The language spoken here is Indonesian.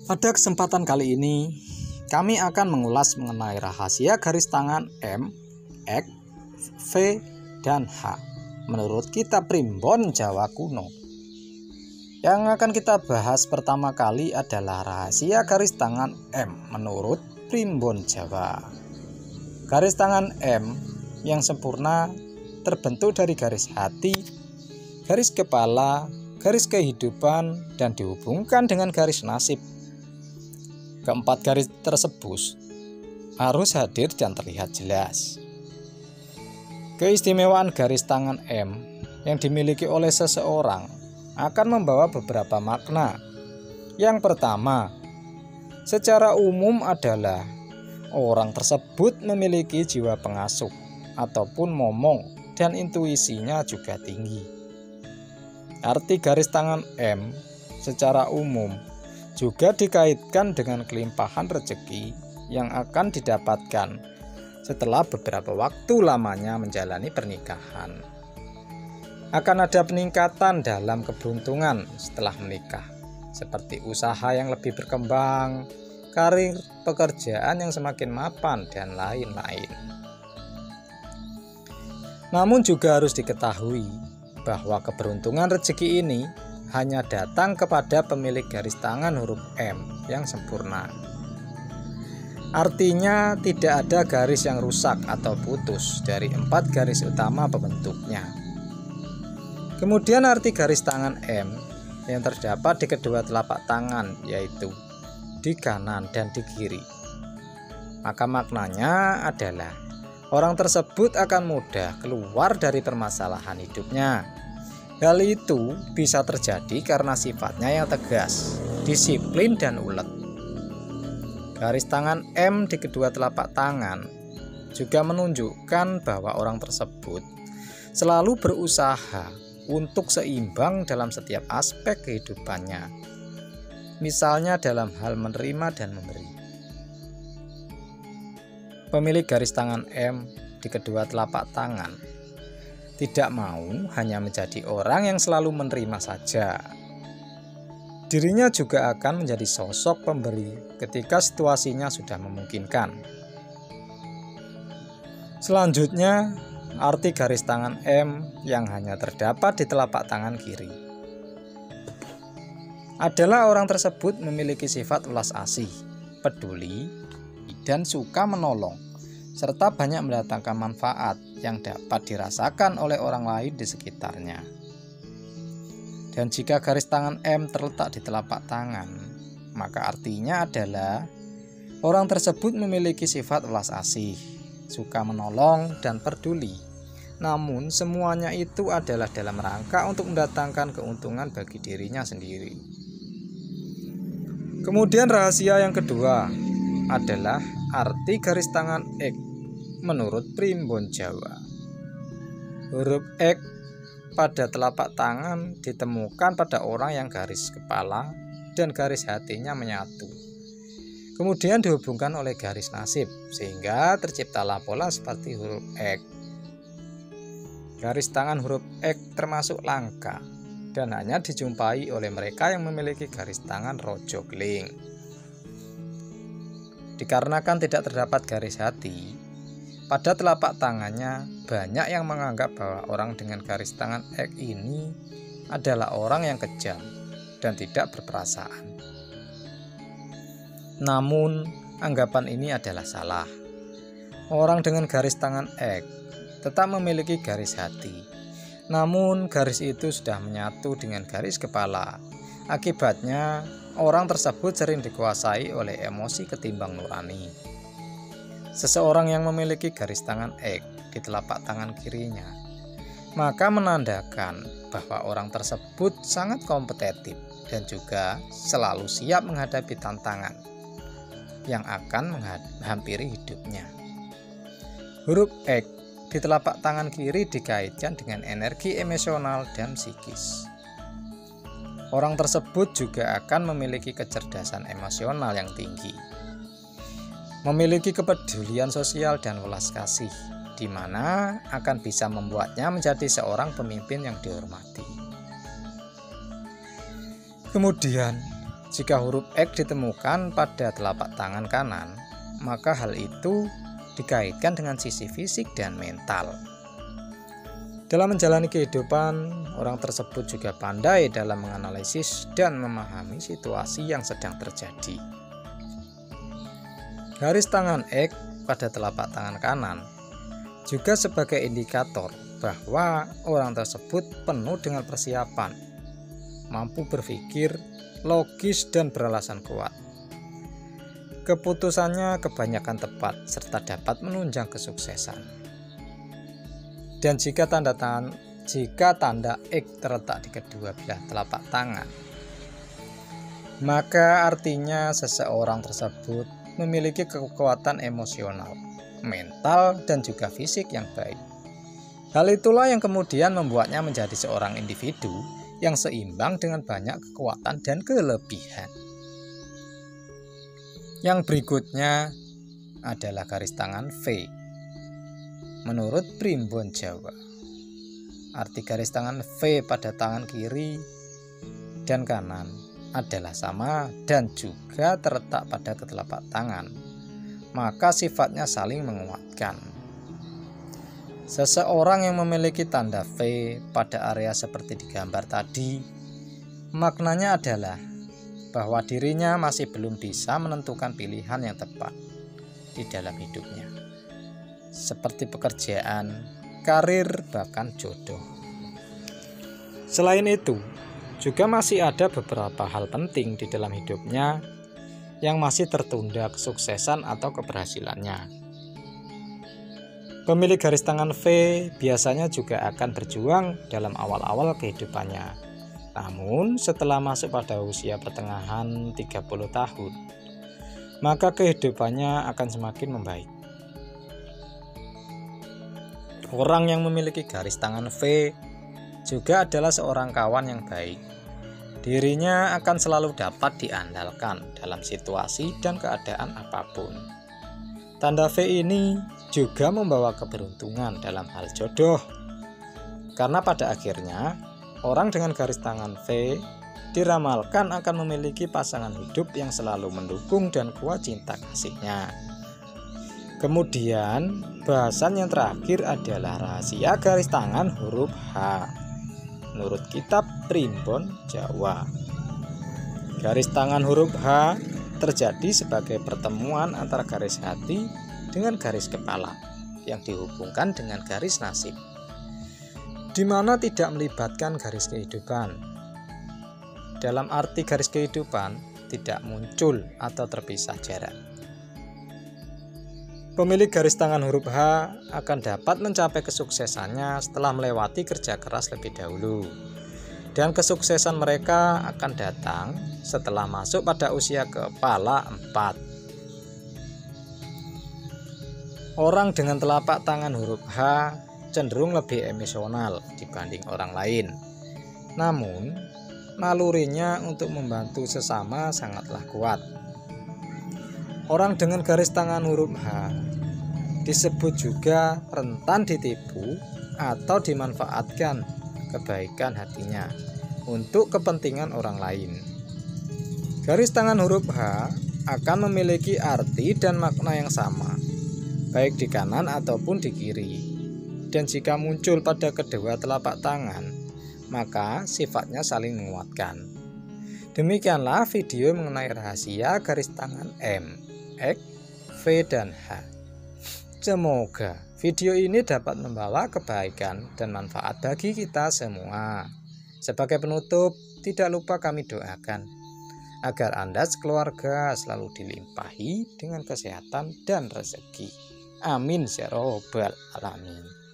Pada kesempatan kali ini, kami akan mengulas mengenai rahasia garis tangan M, X, V, dan H menurut kitab Primbon Jawa Kuno. Yang akan kita bahas pertama kali adalah rahasia garis tangan M menurut Primbon Jawa. Garis tangan M yang sempurna terbentuk dari garis hati, garis kepala, garis kehidupan, dan dihubungkan dengan garis nasib. Keempat garis tersebut harus hadir dan terlihat jelas. Keistimewaan garis tangan M yang dimiliki oleh seseorang akan membawa beberapa makna. Yang pertama, secara umum adalah orang tersebut memiliki jiwa pengasuh ataupun momong dan intuisinya juga tinggi. Arti garis tangan M secara umum juga dikaitkan dengan kelimpahan rezeki yang akan didapatkan setelah beberapa waktu lamanya menjalani pernikahan. Akan ada peningkatan dalam keberuntungan setelah menikah, seperti usaha yang lebih berkembang, karir, pekerjaan yang semakin mapan, dan lain-lain. Namun juga harus diketahui bahwa keberuntungan rezeki ini hanya datang kepada pemilik garis tangan huruf M yang sempurna. Artinya tidak ada garis yang rusak atau putus dari 4 garis utama pembentuknya. Kemudian arti garis tangan M yang terdapat di kedua telapak tangan, yaitu di kanan dan di kiri. Maka maknanya adalah orang tersebut akan mudah keluar dari permasalahan hidupnya. Hal itu bisa terjadi karena sifatnya yang tegas, disiplin, dan ulet. Garis tangan M di kedua telapak tangan juga menunjukkan bahwa orang tersebut selalu berusaha untuk seimbang dalam setiap aspek kehidupannya. Misalnya dalam hal menerima dan memberi. Pemilik garis tangan M di kedua telapak tangan tidak mau hanya menjadi orang yang selalu menerima saja. Dirinya juga akan menjadi sosok pemberi ketika situasinya sudah memungkinkan. Selanjutnya, arti garis tangan M yang hanya terdapat di telapak tangan kiri adalah orang tersebut memiliki sifat welas asih, peduli, dan suka menolong, serta banyak mendatangkan manfaat yang dapat dirasakan oleh orang lain di sekitarnya. Dan jika garis tangan M terletak di telapak tangan, maka artinya adalah orang tersebut memiliki sifat welas asih, suka menolong, dan peduli. Namun semuanya itu adalah dalam rangka untuk mendatangkan keuntungan bagi dirinya sendiri. Kemudian rahasia yang kedua adalah arti garis tangan X menurut Primbon Jawa. Huruf X pada telapak tangan ditemukan pada orang yang garis kepala dan garis hatinya menyatu, kemudian dihubungkan oleh garis nasib sehingga terciptalah pola seperti huruf X. Garis tangan huruf X termasuk langka dan hanya dijumpai oleh mereka yang memiliki garis tangan rojo geling. Dikarenakan tidak terdapat garis hati pada telapak tangannya, banyak yang menganggap bahwa orang dengan garis tangan X ini adalah orang yang kejam dan tidak berperasaan. Namun, anggapan ini adalah salah. Orang dengan garis tangan X tetap memiliki garis hati, namun garis itu sudah menyatu dengan garis kepala. Akibatnya, orang tersebut sering dikuasai oleh emosi ketimbang nurani. Seseorang yang memiliki garis tangan X di telapak tangan kirinya, maka menandakan bahwa orang tersebut sangat kompetitif dan juga selalu siap menghadapi tantangan yang akan menghampiri hidupnya. Huruf X di telapak tangan kiri dikaitkan dengan energi emosional dan psikis. Orang tersebut juga akan memiliki kecerdasan emosional yang tinggi, memiliki kepedulian sosial dan welas kasih, di mana akan bisa membuatnya menjadi seorang pemimpin yang dihormati. Kemudian, Jika huruf X ditemukan pada telapak tangan kanan, maka hal itu dikaitkan dengan sisi fisik dan mental. Dalam menjalani kehidupan, orang tersebut juga pandai dalam menganalisis dan memahami situasi yang sedang terjadi. Garis tangan X pada telapak tangan kanan juga sebagai indikator bahwa orang tersebut penuh dengan persiapan, mampu berpikir logis dan beralasan kuat. Keputusannya kebanyakan tepat serta dapat menunjang kesuksesan. Dan jika tanda X terletak di kedua belah telapak tangan, maka artinya seseorang tersebut memiliki kekuatan emosional, mental, dan juga fisik yang baik. Hal itulah yang kemudian membuatnya menjadi seorang individu yang seimbang dengan banyak kekuatan dan kelebihan. Yang berikutnya adalah garis tangan V. Menurut Primbon Jawa, arti garis tangan V pada tangan kiri dan kanan adalah sama dan juga terletak pada telapak tangan, maka sifatnya saling menguatkan. Seseorang yang memiliki tanda V pada area seperti di gambar tadi, maknanya adalah bahwa dirinya masih belum bisa menentukan pilihan yang tepat di dalam hidupnya, seperti pekerjaan, karir, bahkan jodoh. Selain itu, juga masih ada beberapa hal penting di dalam hidupnya yang masih tertunda kesuksesan atau keberhasilannya. Pemilik garis tangan V biasanya juga akan berjuang dalam awal-awal kehidupannya. Namun setelah masuk pada usia pertengahan 30 tahun, maka kehidupannya akan semakin membaik. Orang yang memiliki garis tangan V juga adalah seorang kawan yang baik. Dirinya akan selalu dapat diandalkan dalam situasi dan keadaan apapun. Tanda V ini juga membawa keberuntungan dalam hal jodoh, karena pada akhirnya orang dengan garis tangan V diramalkan akan memiliki pasangan hidup yang selalu mendukung dan kuat cinta kasihnya. Kemudian bahasan yang terakhir adalah rahasia garis tangan huruf H. Menurut kitab Primbon Jawa, garis tangan huruf H terjadi sebagai pertemuan antara garis hati dengan garis kepala yang dihubungkan dengan garis nasib, di mana tidak melibatkan garis kehidupan. Dalam arti garis kehidupan tidak muncul atau terpisah jarak. Pemilik garis tangan huruf H akan dapat mencapai kesuksesannya setelah melewati kerja keras lebih dahulu. Dan kesuksesan mereka akan datang setelah masuk pada usia kepala 4. Orang dengan telapak tangan huruf H cenderung lebih emosional dibanding orang lain. Namun, nalurinya untuk membantu sesama sangatlah kuat. Orang dengan garis tangan huruf H disebut juga rentan ditipu atau dimanfaatkan kebaikan hatinya untuk kepentingan orang lain. Garis tangan huruf H akan memiliki arti dan makna yang sama, baik di kanan ataupun di kiri. Dan jika muncul pada kedua telapak tangan, maka sifatnya saling menguatkan. Demikianlah video mengenai rahasia garis tangan M, X, V, dan H. Semoga video ini dapat membawa kebaikan dan manfaat bagi kita semua. Sebagai penutup, tidak lupa kami doakan agar Anda sekeluarga selalu dilimpahi dengan kesehatan dan rezeki. Amin ya robbal alamin.